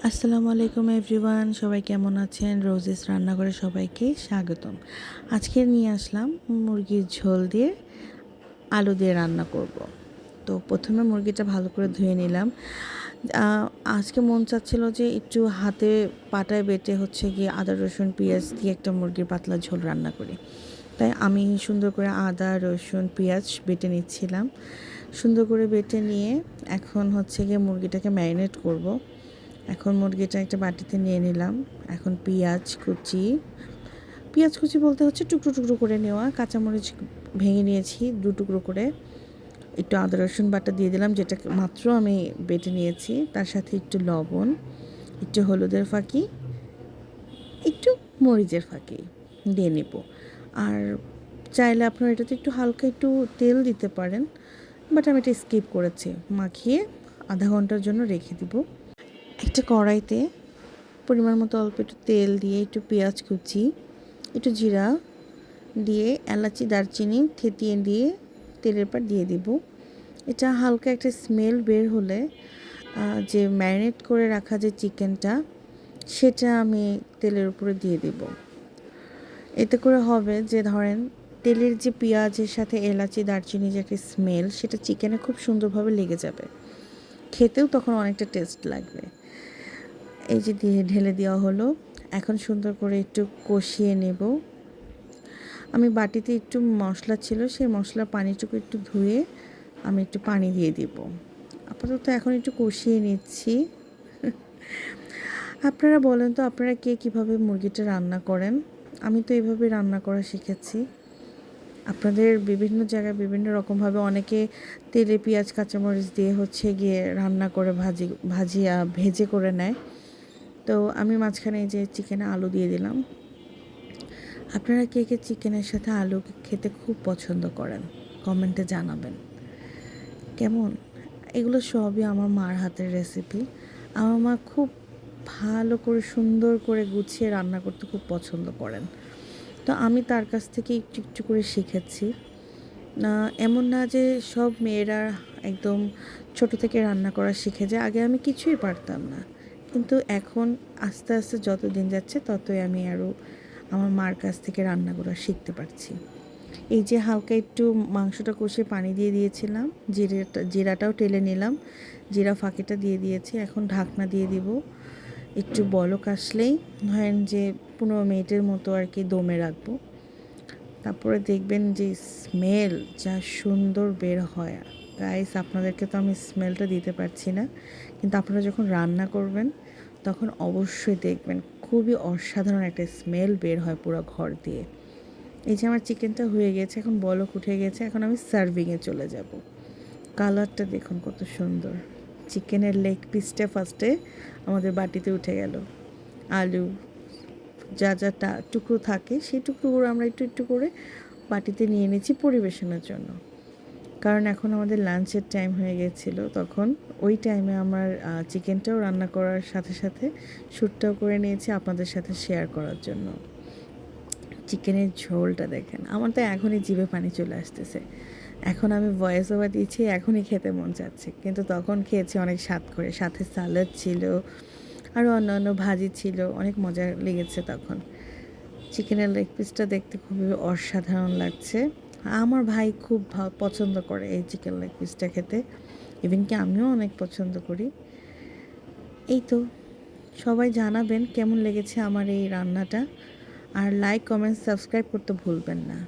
আসসালামু আলাইকুম এভরিওয়ান, সবাই কেমন আছেন? রোজিস রান্নাঘরে সবাইকে স্বাগতম। আজকে নিয়ে আসলাম মুরগির ঝোল দিয়ে আলু দিয়ে রান্না করব। তো প্রথমে মুরগিটা ভালো করে ধুয়ে নিলাম। আজকে মন চাচ্ছিল যে একটু হাতে পাটায় বেটে গিয়ে আদা রসুন পেঁয়াজ দিয়ে একটা মুরগির পাতলা ঝোল রান্না করি। তাই আমি সুন্দর করে আদা রসুন পেঁয়াজ বেটে নিচ্ছিলাম। সুন্দর করে বেটে নিয়ে এখন গিয়ে মুরগিটাকে ম্যারিনেট করব। এখন মুরগিটা একটা বাটিতে নিয়ে নিলাম। এখন পেঁয়াজ কুচি বলতে টুকরো টুকরো করে নেওয়া, কাঁচামরিচ ভেঙে নিয়েছি 2 টুকরো করে। একটু আদা রসুন বাটা দিয়ে দিলাম, যেটা মাত্র আমি বেটে নিয়েছি। তার সাথে একটু লবণ, একটু হলুদের ফাঁকি, একটু মরিচের ফাঁকি দিয়ে নেব। আর চাইলে আপনারা এটাতে একটু হালকা একটু তেল দিতে পারেন, বাট আমি এটা স্কিপ করেছি। মাখিয়ে আধা ঘন্টার জন্য রেখে দিব। একটা কড়াইতে পরিমাণ মতো অল্প একটু তেল দিয়ে একটু পেঁয়াজ কুচি, একটু জিরা দিয়ে এলাচি দারচিনি থেতিয়ে দিয়ে তেলের পর দিয়ে দিব। এটা হালকা একটা স্মেল বের হলে যে ম্যারিনেট করে রাখা যে চিকেনটা, সেটা আমি তেলের উপরে দিয়ে দিব। এতে করে হবে যে ধরেন তেলের যে পেঁয়াজের সাথে এলাচি দারচিনি যে একটা স্মেল, সেটা চিকেনে খুব সুন্দরভাবে লেগে যাবে, খেতেও তখন অনেকটা টেস্ট লাগবে। এই যে দিয়ে ঢেলে দেওয়া হলো। এখন সুন্দর করে একটু কষিয়ে নেব। আমি বাটিতে একটু মশলা ছিল, সেই মশলার পানিটুকু একটু ধুয়ে আমি একটু পানি দিয়ে দিব। আপাতত এখন একটু কষিয়ে নিচ্ছি। আপনারা বলেন তো, আপনারা কে কীভাবে মুরগিটা রান্না করেন? আমি তো এইভাবে রান্না করা শিখেছি। আপনাদের বিভিন্ন জায়গায় বিভিন্ন রকমভাবে অনেকে তেলে পেঁয়াজ কাঁচামরিচ দিয়ে গিয়ে রান্না করে ভেজে করে নেয়। তো আমি মাঝখানে এই যে চিকেনে আলু দিয়ে দিলাম। আপনারা কে কে চিকেনের সাথে আলু খেতে খুব পছন্দ করেন? কমেন্টে জানাবেন। কেমন? এগুলো সবই আমার মার হাতের রেসিপি। আমার মা খুব ভালো করে সুন্দর করে গুছিয়ে রান্না করতে খুব পছন্দ করেন। তো আমি তার কাছ থেকে একটু একটু করে শিখেছি। এমন না যে সব মেয়েরা একদম ছোট থেকে রান্না করা শিখে যায়। আগে আমি কিছুই পারতাম না, কিন্তু এখন আস্তে আস্তে যত দিন যাচ্ছে ততই আমি আরও আমার মার কাছ থেকে রান্না করা শিখতে পারছি। এই যে হালকা একটু মাংসটা কষে পানি দিয়ে দিয়েছিলাম, জিরাটাও টেলে নিলাম, জিরা ফাঁকিটা দিয়ে দিয়েছি। এখন ঢাকনা দিয়ে দিব। একটু বলক আসলেই ধরেন যে 15 মিনিটের মতো আর কি দমে রাখবো। তারপরে দেখবেন যে স্মেল যা সুন্দর বের হয়। গাইস, আপনাদেরকে তো আমি স্মেলটা দিতে পারছি না, কিন্তু আপনারা যখন রান্না করবেন তখন অবশ্যই দেখবেন খুবই অসাধারণ একটা স্মেল বের হয় পুরো ঘর দিয়ে। এই যে আমার চিকেনটা হয়ে গেছে, এখন বলক উঠে গেছে। এখন আমি সার্ভিংয়ে চলে যাব। কালারটা দেখুন কত সুন্দর। চিকেনের লেগ পিসটা ফার্স্টে আমাদের বাটিতে উঠে গেল। আলু যা যা টুকরো থাকে সেই টুকরোগুলো আমরা একটু একটু করে বাটিতে নিয়ে নিয়েছি পরিবেশনের জন্য। কারণ এখন আমাদের লাঞ্চের টাইম হয়ে গেছিলো। তখন ওই টাইমে আমার চিকেনটাও রান্না করার সাথে সাথে শ্যুটটাও করে নিয়েছি আপনাদের সাথে শেয়ার করার জন্য। চিকেনের ঝোলটা দেখেন, আমার তো এখনই জিভে পানি চলে আসতেছে। এখন আমি ভয়েস ওভার দিচ্ছি, এখনই খেতে মন চাচ্ছে, কিন্তু তখন খেয়েছি অনেক স্বাদ করে। সাথে স্যালাড ছিল, আরও অন্যান্য ভাজি ছিল, অনেক মজা লেগেছে তখন। চিকেনের লেগ পিসটা দেখতে খুবই অসাধারণ লাগছে। আমার ভাই খুব পছন্দ করে এই চিকেন লেগ পিসটা খেতে, ইভেন কি আমিও অনেক পছন্দ করি। এই তো, সবাই জানাবেন কেমন লেগেছে আমার এই রান্নাটা। আর লাইক কমেন্ট সাবস্ক্রাইব করতে ভুলবেন না।